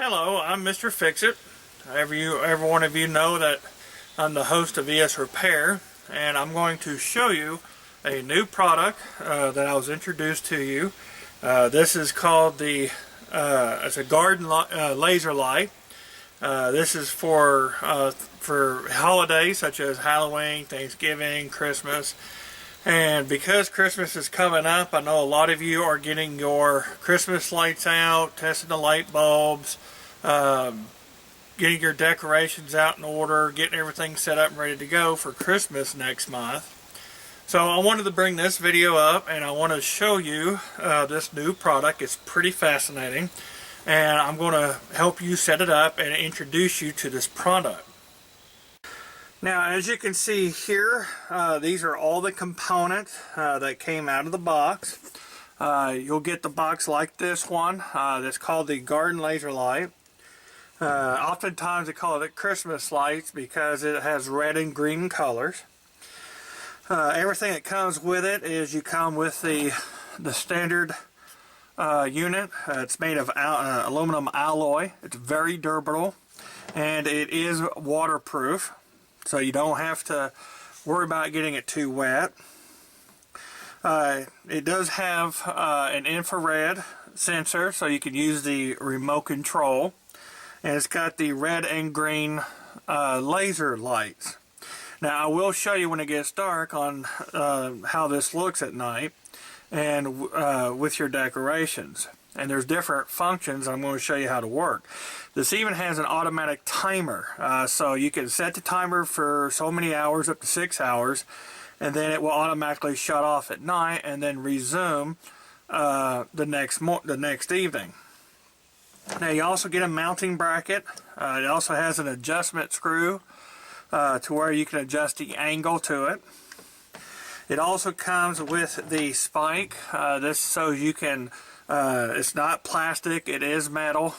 Hello, I'm Mr. Fix-It. Every one of you know that I'm the host of ES Repair, and I'm going to show you a new product that I was introduced to you. This is called it's a garden laser light. This is for holidays such as Halloween, Thanksgiving, Christmas. And because Christmas is coming up, I know a lot of you are getting your Christmas lights out, testing the light bulbs, getting your decorations out in order, getting everything set up and ready to go for Christmas next month. So I wanted to bring this video up and I want to show you this new product. It's pretty fascinating, and I'm going to help you set it up and introduce you to this product. Now, as you can see here, these are all the components that came out of the box. You'll get the box like this one. That's called the Garden Laser Light. Oftentimes they call it Christmas lights because it has red and green colors. Everything that comes with it is you come with the standard unit. It's made of aluminum alloy. It's very durable, and it is waterproof, so you don't have to worry about getting it too wet. It does have an infrared sensor, so you can use the remote control, and it's got the red and green laser lights. Now I will show you when it gets dark on how this looks at night and with your decorations. And there's different functions. I'm going to show you how to work. This even has an automatic timer, so you can set the timer for so many hours, up to 6 hours, and then it will automatically shut off at night and then resume the next evening. Now you also get a mounting bracket. It also has an adjustment screw to where you can adjust the angle to it. It also comes with the spike. This so you can. It's not plastic, it is metal,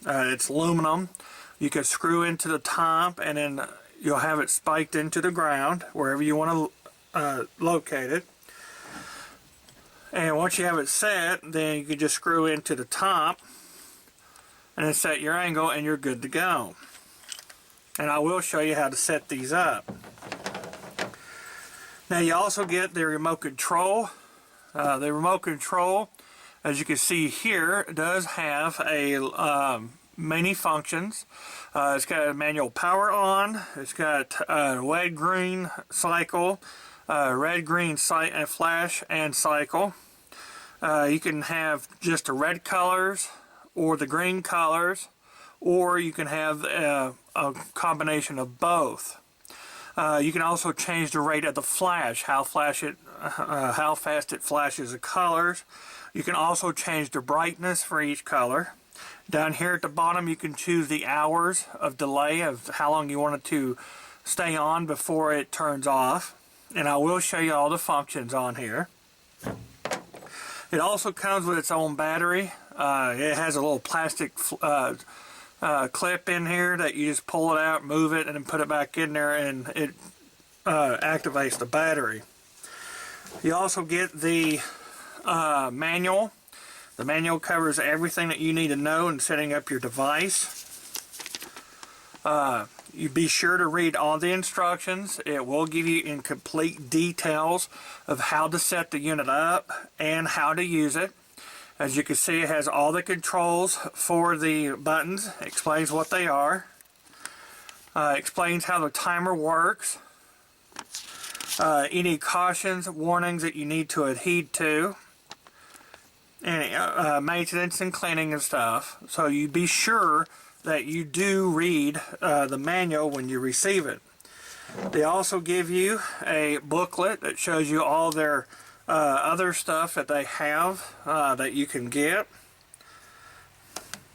it's aluminum. You can screw into the top and then you'll have it spiked into the ground wherever you want to locate it. And once you have it set, then you can just screw into the top and then set your angle and you're good to go. And I will show you how to set these up. Now you also get the remote control. The remote control, as you can see here, does have a many functions. It's got a manual power on. It's got a red-green cycle, red-green flash and cycle. You can have just the red colors or the green colors, or you can have a combination of both. You can also change the rate of the flash, how fast it flashes the colors. You can also change the brightness for each color. Down here at the bottom you can choose the hours of delay of how long you want it to stay on before it turns off. And I will show you all the functions on here. It also comes with its own battery. It has a little plastic clip in here that you just pull it out, move it, and then put it back in there, and it activates the battery. You also get the manual. The manual covers everything that you need to know in setting up your device. You be sure to read all the instructions. It will give you in complete details of how to set the unit up and how to use it. As you can see, it has all the controls for the buttons. It explains what they are. Explains how the timer works. Any cautions, warnings that you need to adhere to. And maintenance and cleaning and stuff. So you be sure that you do read the manual when you receive it. They also give you a booklet that shows you all their other stuff that they have that you can get.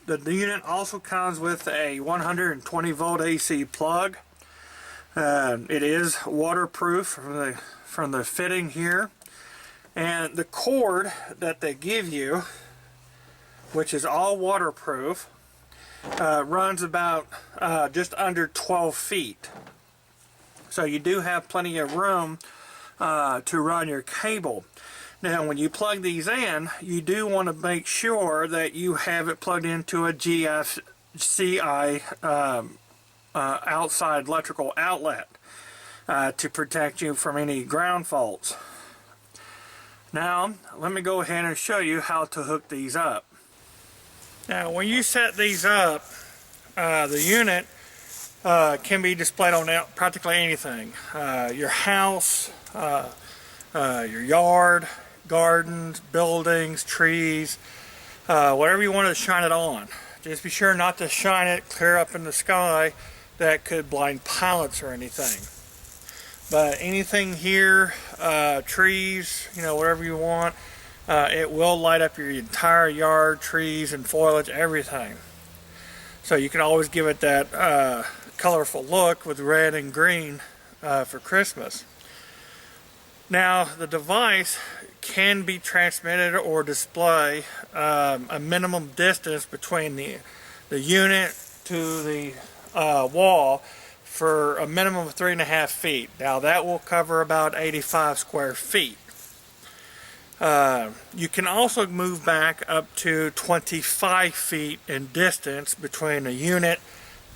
The unit also comes with a 120 volt AC plug. It is waterproof from the fitting here. And the cord that they give you, which is all waterproof, runs about just under 12 feet. So you do have plenty of room to run your cable. Now when you plug these in, you do want to make sure that you have it plugged into a CI outside electrical outlet to protect you from any ground faults. Now, let me go ahead and show you how to hook these up. Now, when you set these up, the unit can be displayed on practically anything. Your house, your yard, gardens, buildings, trees, whatever you want to shine it on. Just be sure not to shine it clear up in the sky. That could blind pilots or anything. But anything here, trees, whatever you want, it will light up your entire yard, trees and foliage, everything. So you can always give it that colorful look with red and green for Christmas. Now, the device can be transmitted or display a minimum distance between the unit to the wall for a minimum of 3.5 feet. Now that will cover about 85 square feet. You can also move back up to 25 feet in distance between a unit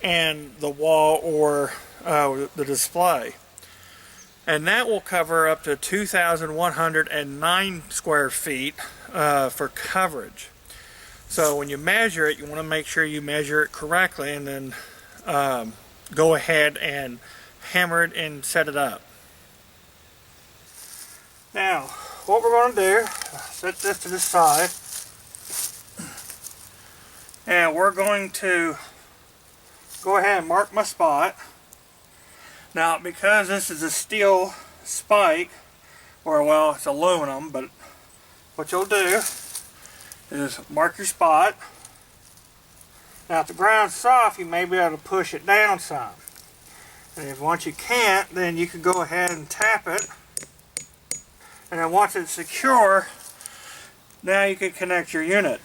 and the wall or the display. And that will cover up to 2,109 square feet for coverage. So when you measure it, you want to make sure you measure it correctly and then go ahead and hammer it and set it up. Now, what we're going to do, set this to the side, and we're going to go ahead and mark my spot. Now, because this is a steel spike, or well, it's aluminum, but what you'll do is mark your spot. Now, if the ground's soft, you may be able to push it down some. And if once you can't, then you can go ahead and tap it. And then once it's secure, now you can connect your unit.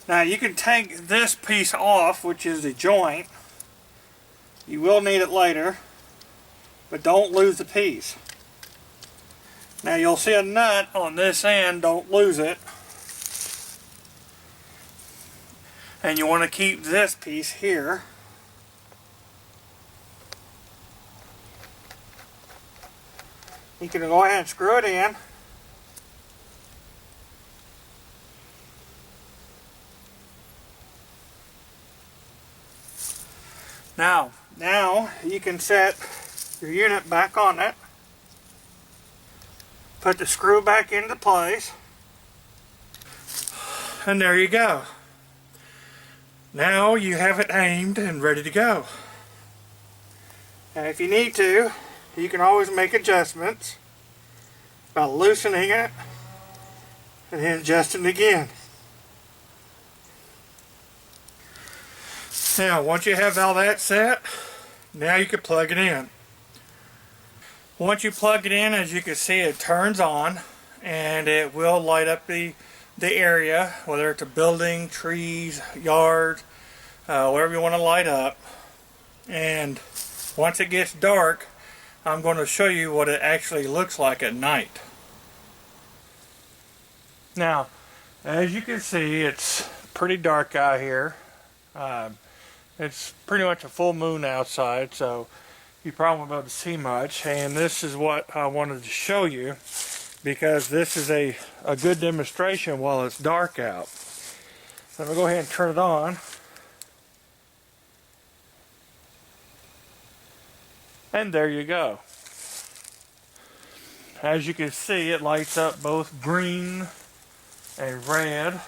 Now you can take this piece off, which is the joint. You will need it later, but don't lose the piece. Now you'll see a nut on this end, don't lose it. And you want to keep this piece here. You can go ahead and screw it in. Now you can set your unit back on it. Put the screw back into place. And there you go. Now you have it aimed and ready to go. And if you need to, you can always make adjustments by loosening it and then adjusting it again. Now, once you have all that set, now you can plug it in. Once you plug it in, as you can see, it turns on and it will light up the area, whether it's a building, trees, yard, whatever you want to light up. And once it gets dark, I'm going to show you what it actually looks like at night. Now, as you can see, it's pretty dark out here. It's pretty much a full moon outside, so you probably won't be able to see much. And this is what I wanted to show you, because this is a good demonstration while it's dark out. So I'm going to go ahead and turn it on. And there you go. As you can see, it lights up both green and red,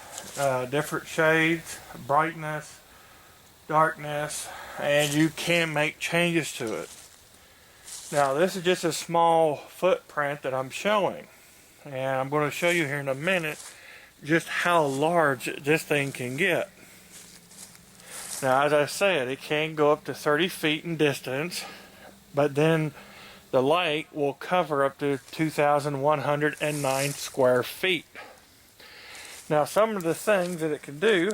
different shades, brightness, darkness, and you can make changes to it. Now, this is just a small footprint that I'm showing, and I'm going to show you here in a minute just how large this thing can get. Now, as I said, it can go up to 30 feet in distance, but then the light will cover up to 2,109 square feet. Now, some of the things that it can do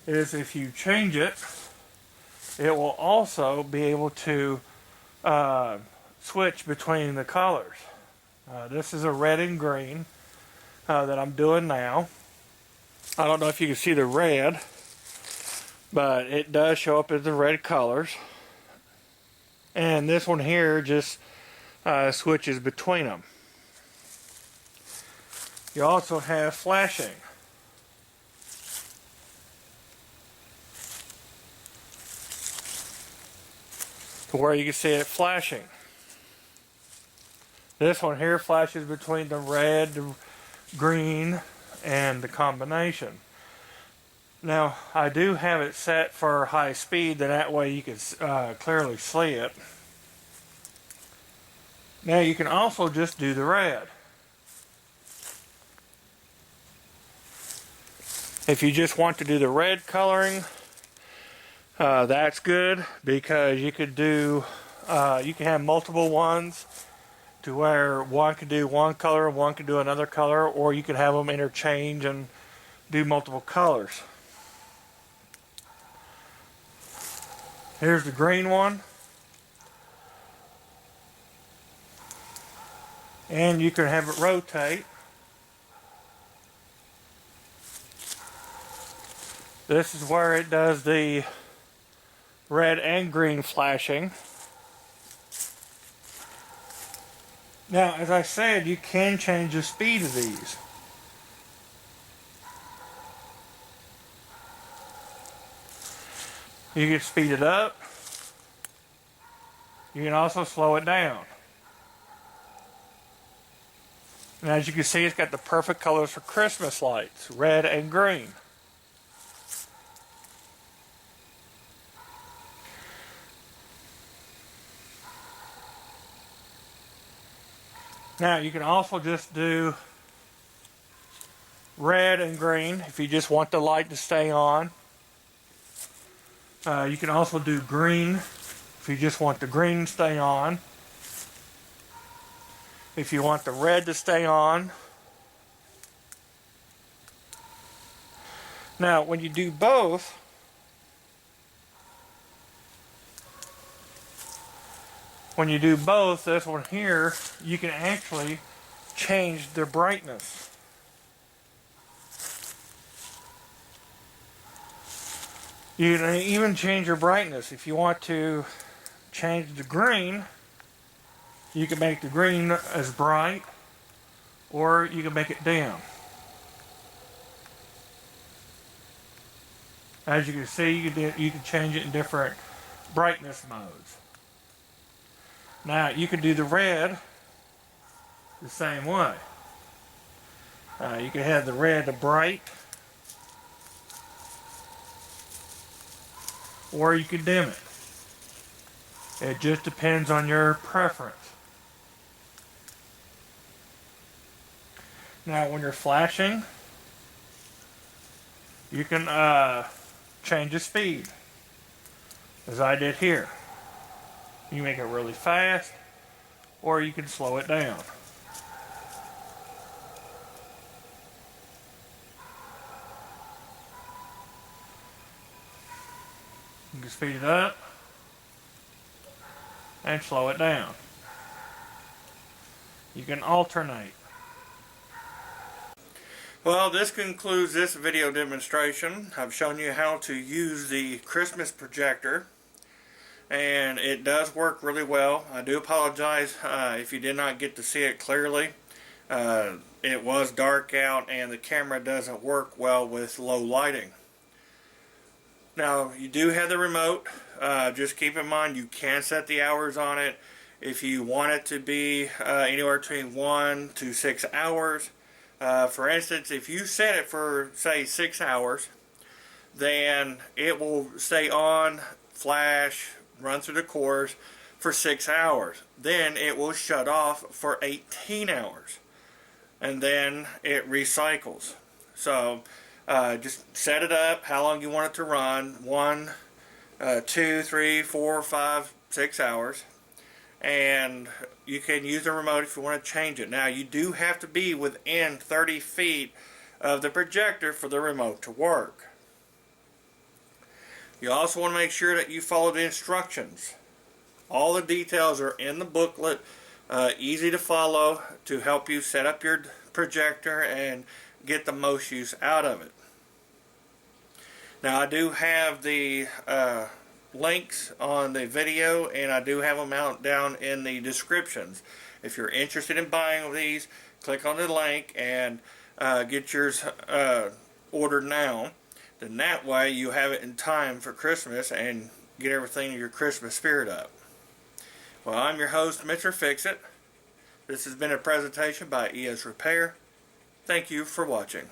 is, if you change it, it will also be able to switch between the colors. This is a red and green. that I'm doing now. I don't know if you can see the red, but it does show up as the red colors. And this one here just switches between them. You also have flashing. To where you can see it flashing. This one here flashes between the red, the green, and the combination. Now, I do have it set for high speed, that way you can clearly see it. Now you can also just do the red. If you just want to do the red coloring, that's good, because you could do, you can have multiple ones to where one could do one color, one could do another color, or you could have them interchange and do multiple colors. Here's the green one. And you can have it rotate. This is where it does the red and green flashing. Now, as I said, you can change the speed of these. You can speed it up. You can also slow it down. And as you can see, it's got the perfect colors for Christmas lights, red and green. Now you can also just do red and green if you just want the light to stay on. You can also do green if you just want the green to stay on. If you want the red to stay on. Now when you do both, this one here, you can actually change the brightness. You can even change your brightness. If you want to change the green, you can make the green as bright, or you can make it dim. As you can see, you can change it in different brightness modes. Now you can do the red the same way. You can have the red to bright, or you can dim it. It just depends on your preference. Now when you're flashing, you can change the speed, as I did here. You make it really fast, or you can slow it down. You can speed it up and slow it down. You can alternate. Well, this concludes this video demonstration. I've shown you how to use the Christmas projector, and it does work really well. I do apologize if you did not get to see it clearly. It was dark out, and the camera doesn't work well with low lighting. Now, you do have the remote. Just keep in mind you can set the hours on it. If you want it to be anywhere between 1 to 6 hours, for instance, if you set it for, say, 6 hours, then it will stay on, flash, run through the cores for 6 hours. Then it will shut off for 18 hours. And then it recycles. So just set it up, how long you want it to run, 1, 2, 3, 4, 5, 6 hours. And you can use the remote if you want to change it. Now, you do have to be within 30 feet of the projector for the remote to work. You also want to make sure that you follow the instructions. All the details are in the booklet easy to follow to help you set up your projector and get the most use out of it. Now I do have the links on the video, and I do have them out down in the descriptions. If you're interested in buying these, click on the link and get yours ordered now. Then that way you have it in time for Christmas and get everything in your Christmas spirit up. Well, I'm your host, Mr. Fix-It. This has been a presentation by ES Repair. Thank you for watching.